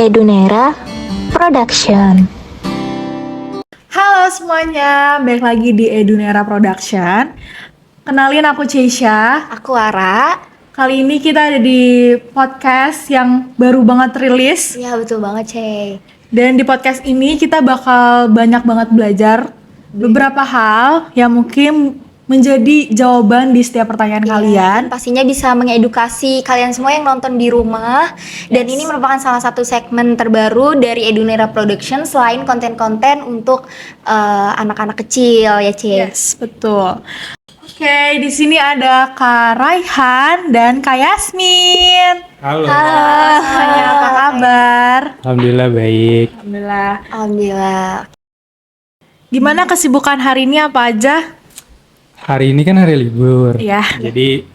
Edunera Production. Halo semuanya, balik lagi di Edunera Production. Kenalin aku Ceisha. Aku Ara. Kali ini kita ada di podcast yang baru banget rilis. Iya betul banget Cey. Dan di podcast ini kita bakal banyak banget belajar beberapa hal yang mungkin menjadi jawaban di setiap pertanyaan kalian. Pastinya bisa mengedukasi kalian semua yang nonton di rumah. Dan ini merupakan salah satu segmen terbaru dari Edunera Production selain konten-konten untuk anak-anak kecil ya Cey. Yes, betul. Oke, di sini ada Kak Raihan dan Kak Yasmin. Halo. Semuanya apa kabar? Alhamdulillah baik. Alhamdulillah. Alhamdulillah. Gimana kesibukan hari ini apa aja? Hari ini kan hari libur. Iya. Jadi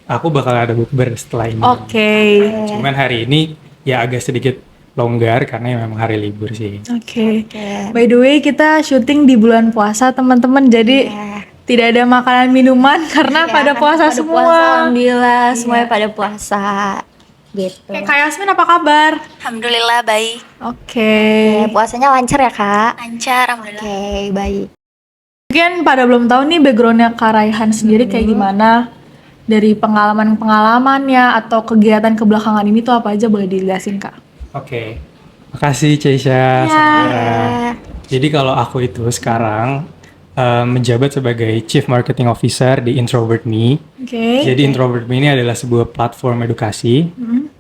aku bakal ada bukber setelah ini. Oke. Cuman hari ini ya agak sedikit longgar karena ya memang hari libur sih. Oke. By the way, kita syuting di bulan puasa, teman-teman. Jadi tidak ada makanan minuman karena pada puasa semua. Alhamdulillah semuanya pada puasa. Gitu. Oke, Kak Yasmin apa kabar? Alhamdulillah baik, Oke. Puasanya lancar ya Kak? lancar, alhamdulillah. Oke, baik. Mungkin pada belum tahu nih backgroundnya Kak Raihan sendiri kayak gimana, dari pengalaman-pengalamannya atau kegiatan kebelakangan ini tuh apa aja, boleh dijelasin Kak? Oke. Makasih Ceisha. Jadi kalau aku itu sekarang menjabat sebagai Chief Marketing Officer di Introvert Me. Oke. Jadi Introvert Me ini adalah sebuah platform edukasi,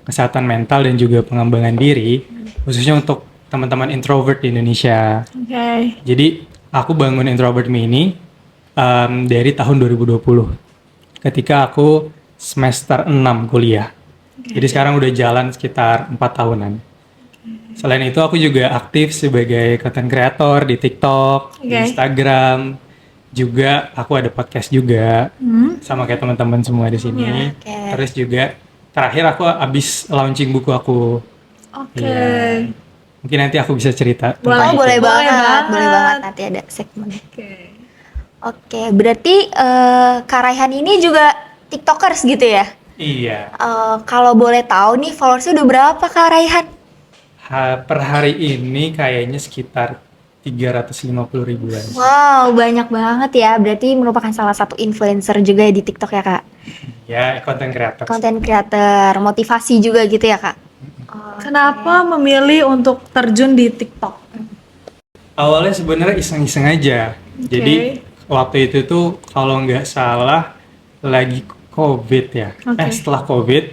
kesehatan mental dan juga pengembangan diri, khususnya untuk teman-teman introvert di Indonesia. Oke. Jadi aku bangun Introvert Me ini dari tahun 2020 ketika aku semester 6 kuliah. Jadi sekarang udah jalan sekitar 4 tahunan. Selain itu aku juga aktif sebagai content creator di TikTok, di Instagram. Juga aku ada podcast juga sama kayak teman-teman semua di sini. Terus juga terakhir aku abis launching buku aku. Oke. Iya. Mungkin nanti aku bisa cerita. Boleh. tentang itu. Boleh banget. banget. Boleh banget nanti ada segmen. Oke. Oke, berarti Kak Raihan ini juga TikTokers gitu ya? Iya. Kalau boleh tahu nih followersnya udah berapa Kak Raihan? Per hari ini kayaknya sekitar 350 ribuan. Wow, banyak banget ya. Berarti merupakan salah satu influencer juga di TikTok ya Kak? Ya, content creator. Konten creator, motivasi juga gitu ya Kak? Kenapa memilih untuk terjun di TikTok? Awalnya sebenarnya iseng-iseng aja. Jadi waktu itu tuh kalau nggak salah lagi COVID ya. Setelah COVID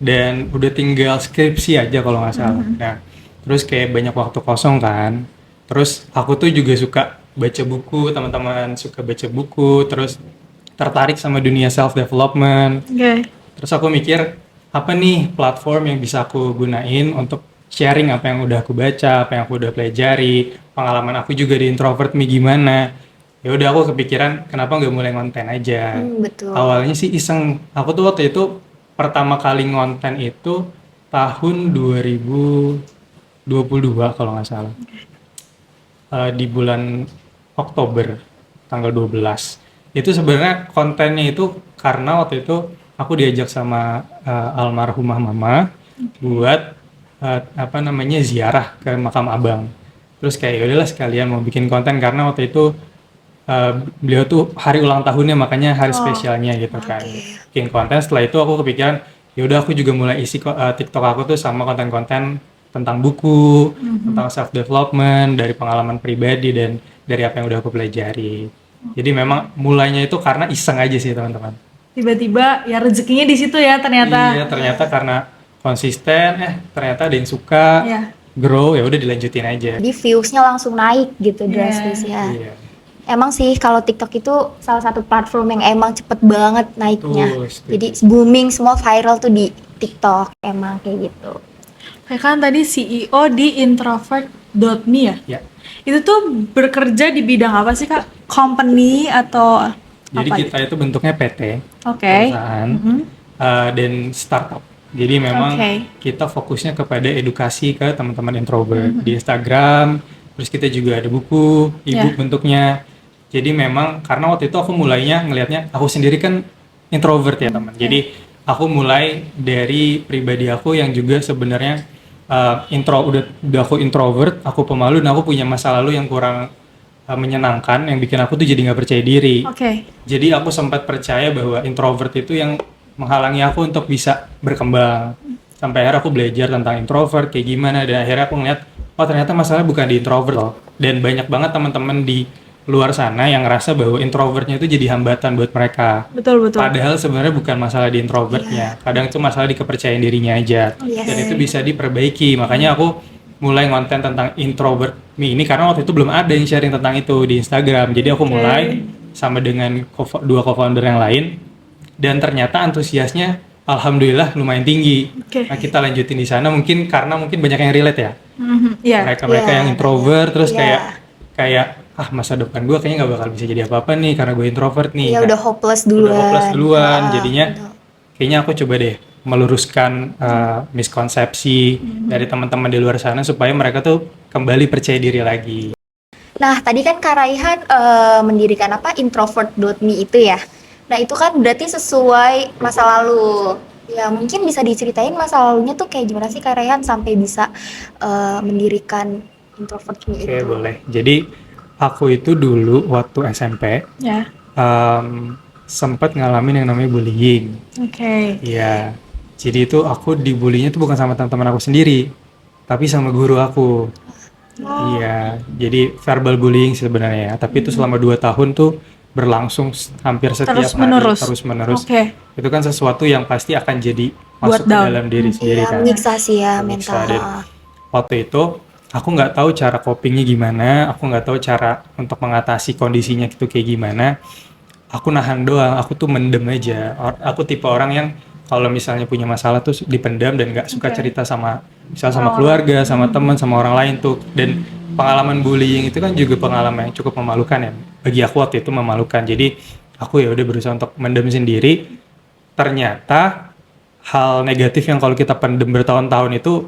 dan udah tinggal skripsi aja kalau nggak salah. Nah, terus kayak banyak waktu kosong kan. Terus aku tuh juga suka baca buku, teman-teman suka baca buku, terus tertarik sama dunia self development. Oke. Terus aku mikir apa nih platform yang bisa aku gunain untuk sharing apa yang udah aku baca, apa yang aku udah pelajari, pengalaman aku juga di Introvert Me gimana. Ya udah aku kepikiran kenapa nggak mulai konten aja. Betul. Awalnya sih iseng. Aku tuh waktu itu pertama kali ngonten itu tahun 2022 kalau nggak salah. Di bulan Oktober tanggal 12. Itu sebenarnya kontennya itu karena waktu itu aku diajak sama almarhumah mama buat ziarah ke makam abang. Terus kayak yaudahlah sekalian mau bikin konten karena waktu itu beliau tuh hari ulang tahunnya, makanya hari spesialnya gitu kan. Bikin konten. Setelah itu aku kepikiran yaudah aku juga mulai isi TikTok aku tuh sama konten-konten tentang buku, tentang self development, dari pengalaman pribadi dan dari apa yang udah aku pelajari. Jadi memang mulainya itu karena iseng aja sih teman-teman. Tiba-tiba ya rezekinya di situ ya ternyata. Iya, ternyata karena konsisten, ternyata ada yang suka, grow, ya udah dilanjutin aja. Jadi viewsnya langsung naik gitu drastis ya. Iya. Emang sih kalau TikTok itu salah satu platform yang emang cepet banget naiknya. Betul. Jadi booming, semua viral tuh di TikTok, emang kayak gitu. Kayak kan tadi CEO di introvert.me ya? Ya. Itu tuh bekerja di bidang apa sih Kak? Company atau Jadi apa kita itu bentuknya PT, Oke. perusahaan, dan startup. Jadi memang kita fokusnya kepada edukasi ke teman-teman introvert di Instagram. Terus kita juga ada buku, e-book bentuknya. Jadi memang karena waktu itu aku mulainya ngelihatnya, aku sendiri kan introvert ya teman. Jadi aku mulai dari pribadi aku yang juga sebenarnya udah aku introvert, aku pemalu, dan aku punya masa lalu yang kurang menyenangkan, yang bikin aku tuh jadi nggak percaya diri. Oke. Jadi aku sempat percaya bahwa introvert itu yang menghalangi aku untuk bisa berkembang. Sampai akhirnya aku belajar tentang introvert kayak gimana, dan akhirnya aku ngeliat, oh ternyata masalahnya bukan di introvert loh. Dan banyak banget teman-teman di luar sana yang ngerasa bahwa introvertnya itu jadi hambatan buat mereka. Betul. Padahal sebenarnya bukan masalah di introvertnya, kadang itu masalah di kepercayaan dirinya aja. Yes. Dan itu bisa diperbaiki. Makanya aku mulai ngonten tentang introvert me ini karena waktu itu belum ada yang sharing tentang itu di Instagram. Jadi aku mulai sama dengan dua co-founder yang lain, dan ternyata antusiasnya alhamdulillah lumayan tinggi. Nah, kita lanjutin di sana mungkin karena banyak yang relate ya. Iya. Mereka yang introvert terus Iya. kayak masa depan gue kayaknya nggak bakal bisa jadi apa-apa nih karena gue introvert nih. Ya Nah, udah hopeless duluan. jadinya kayaknya aku coba deh meluruskan miskonsepsi dari teman-teman di luar sana supaya mereka tuh kembali percaya diri lagi. Nah, tadi kan Kak Raihan mendirikan introvert.me itu ya. Nah, itu kan berarti sesuai masa lalu. Ya, mungkin bisa diceritain masa lalunya tuh kayak gimana sih Kak Raihan sampai bisa mendirikan introvert.me itu. Oke, boleh. Jadi aku itu dulu waktu SMP Ya. sempat ngalamin yang namanya bullying. Oke. Iya. Jadi itu aku dibulinya tuh bukan sama teman-teman aku sendiri, tapi sama guru aku. Iya. Jadi verbal bullying sih sebenarnya ya. Tapi itu selama 2 tahun tuh berlangsung hampir setiap Terus-menerus. hari, terus-menerus. Oke. Itu kan sesuatu yang pasti akan jadi Buat masuk ke down. dalam diri sendiri Iya, kan. menyiksa sih ya Menyiksa. mental. Dan waktu itu aku nggak tahu cara copingnya gimana, aku nggak tahu cara untuk mengatasi kondisinya itu kayak gimana. Aku nahan doang, aku tuh mendem aja. Aku tipe orang yang kalau misalnya punya masalah tuh dipendam dan nggak suka cerita sama keluarga, sama teman, sama orang lain tuh. Dan pengalaman bullying itu kan juga pengalaman yang cukup memalukan ya. Bagi aku waktu itu memalukan. Jadi aku ya udah berusaha untuk mendem sendiri. Ternyata hal negatif yang kalau kita pendem bertahun-tahun itu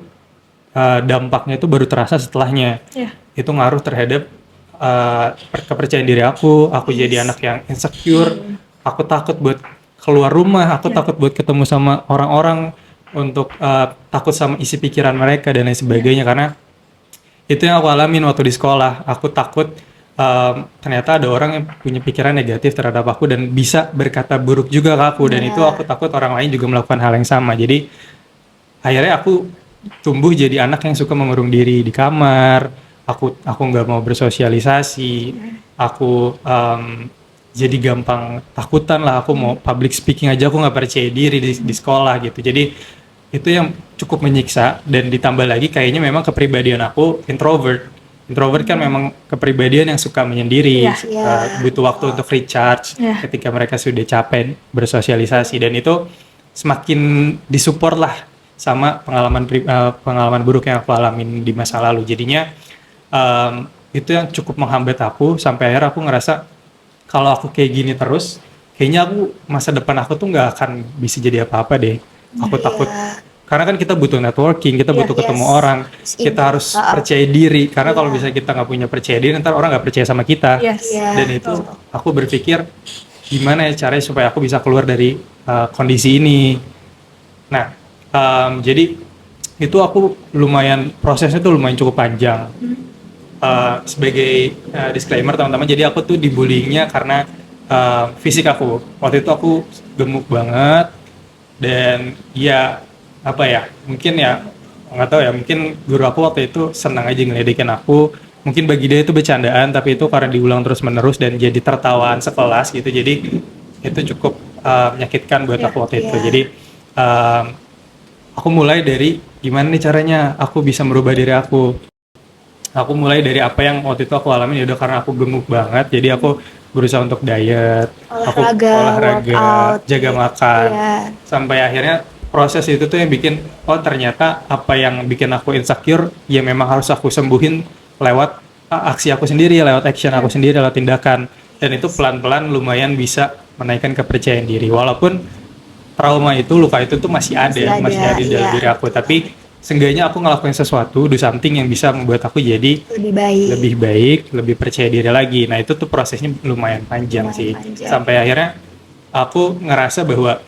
dampaknya itu baru terasa setelahnya. Iya. Itu ngaruh terhadap kepercayaan diri aku jadi anak yang insecure, aku takut buat keluar rumah, aku takut buat ketemu sama orang-orang, untuk takut sama isi pikiran mereka dan lain sebagainya, karena itu yang aku alamin waktu di sekolah. Aku takut ternyata ada orang yang punya pikiran negatif terhadap aku dan bisa berkata buruk juga ke aku, dan itu aku takut orang lain juga melakukan hal yang sama. Jadi akhirnya aku tumbuh jadi anak yang suka mengurung diri di kamar. Aku nggak mau bersosialisasi, aku jadi gampang takutan lah. Aku mau public speaking aja aku nggak percaya diri di sekolah gitu. Jadi itu yang cukup menyiksa, dan ditambah lagi kayaknya memang kepribadian aku introvert kan memang kepribadian yang suka menyendiri. Butuh waktu untuk recharge ketika mereka sudah capek bersosialisasi, dan itu semakin disupport lah sama pengalaman buruk yang aku alamin di masa lalu. Jadinya itu yang cukup menghambat aku, sampai akhirnya aku ngerasa kalau aku kayak gini terus, kayaknya masa depan aku tuh nggak akan bisa jadi apa-apa deh. Aku takut, karena kan kita butuh networking, kita butuh ketemu orang, kita harus percaya diri, karena kalau misalnya kita nggak punya percaya diri, ntar orang nggak percaya sama kita. Dan itu aku berpikir gimana ya caranya supaya aku bisa keluar dari kondisi ini. Nah, jadi itu aku prosesnya tuh lumayan cukup panjang. Sebagai disclaimer teman-teman, jadi aku tuh dibullyingnya karena fisik aku. Waktu itu aku gemuk banget, dan ya mungkin ya nggak tahu ya, mungkin guru aku waktu itu senang aja ngeledekin aku. Mungkin bagi dia itu bercandaan, tapi itu karena diulang terus menerus dan jadi tertawaan sekelas gitu. Jadi itu cukup menyakitkan buat aku waktu itu. Jadi aku mulai dari gimana nih caranya aku bisa merubah diri aku. Aku mulai dari apa yang waktu itu aku alamin, yaudah karena aku gemuk banget, jadi aku berusaha untuk diet, olahraga, workout, jaga makan, sampai akhirnya proses itu tuh yang bikin, oh ternyata apa yang bikin aku insecure, ya memang harus aku sembuhin lewat aksi aku sendiri, lewat action aku sendiri, lewat tindakan, dan itu pelan-pelan lumayan bisa menaikkan kepercayaan diri, walaupun trauma itu, luka itu tuh masih ada di dalam diri aku, tapi seenggaknya aku ngelakuin sesuatu, do something yang bisa membuat aku jadi lebih baik, lebih percaya diri lagi. Nah itu tuh prosesnya lumayan panjang sih. Sampai akhirnya aku ngerasa bahwa,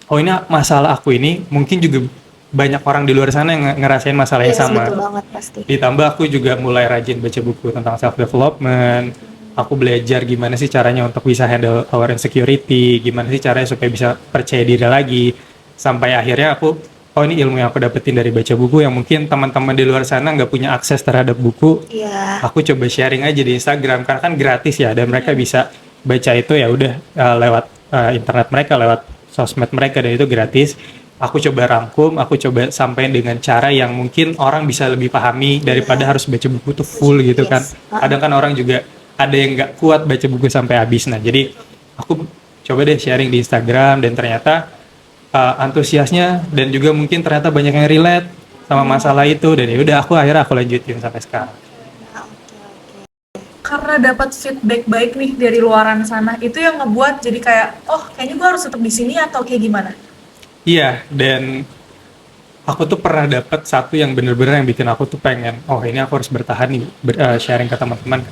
oh ini masalah aku ini mungkin juga banyak orang di luar sana yang ngerasain masalah yang Yes, sama. betul banget pasti. Ditambah aku juga mulai rajin baca buku tentang self development. Aku belajar gimana sih caranya untuk bisa handle our insecurity, gimana sih caranya supaya bisa percaya diri lagi. Sampai akhirnya aku, oh ini ilmu yang aku dapetin dari baca buku yang mungkin teman-teman di luar sana nggak punya akses terhadap buku. Iya. Aku coba sharing aja di Instagram karena kan gratis ya, dan mereka bisa baca itu ya udah lewat internet mereka, lewat sosmed mereka, dan itu gratis. Aku coba rangkum, aku coba sampaikan dengan cara yang mungkin orang bisa lebih pahami daripada harus baca buku tuh full gitu kan. Yes. Kadang kan orang juga ada yang nggak kuat baca buku sampai habis. Nah jadi aku coba deh sharing di Instagram, dan ternyata antusiasnya dan juga mungkin ternyata banyak yang relate sama masalah itu, dan ya udah akhirnya aku lanjutin sampai sekarang. Karena dapat feedback baik nih dari luaran sana, itu yang ngebuat jadi kayak, oh kayaknya gue harus tetap di sini atau kayak gimana? Iya, dan aku tuh pernah dapat satu yang bener-bener yang bikin aku tuh pengen, oh ini aku harus bertahan nih, sharing ke teman-teman.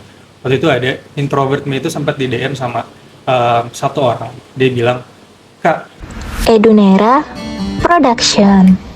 Waktu itu ada introvert me itu sempat di DM sama satu orang, dia bilang, Kak, Edunera Production.